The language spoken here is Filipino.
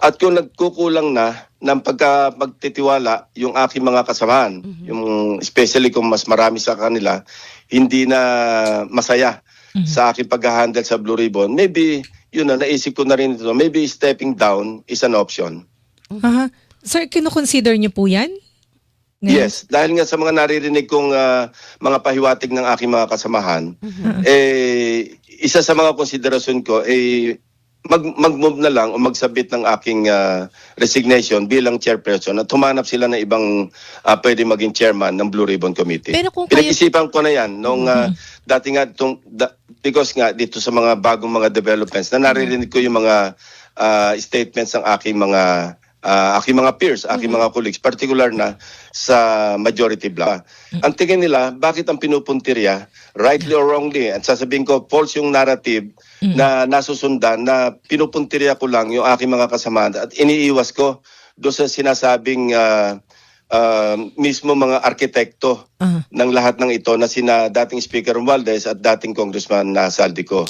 At kung nagkukulang na ng pagtitiwala yung aking mga kasamahan, yung especially kung mas marami sa kanila, hindi na masaya sa aking pag-handle sa Blue Ribbon, maybe, yun na, naisip ko na rin ito, maybe stepping down is an option. Aha. Sir, kino-consider niyo po yan? Ngayon? Yes, dahil nga sa mga naririnig kong mga pahiwatig ng aking mga kasamahan, isa sa mga konsiderasyon ko mag-move na lang o magsabit ng aking resignation bilang chairperson at humanap sila ng ibang pwede maging chairman ng Blue Ribbon Committee. Pero kung kayo... Pinag-isipan ko na yan nung dati nga because nga dito sa mga bagong mga developments na naririnig ko yung mga statements ng aking mga peers, aking mga colleagues, particular na sa majority bloc. Ang tingin nila, bakit ang pinupuntirya, rightly or wrongly, at sasabihin ko, false yung narrative na nasusundan, na pinupuntirya ko lang yung aking mga kasamahan at iniiwas ko doon sa sinasabing mismo mga arkitekto ng lahat ng ito na sina dating Speaker Romualdez at dating Congressman Saldico.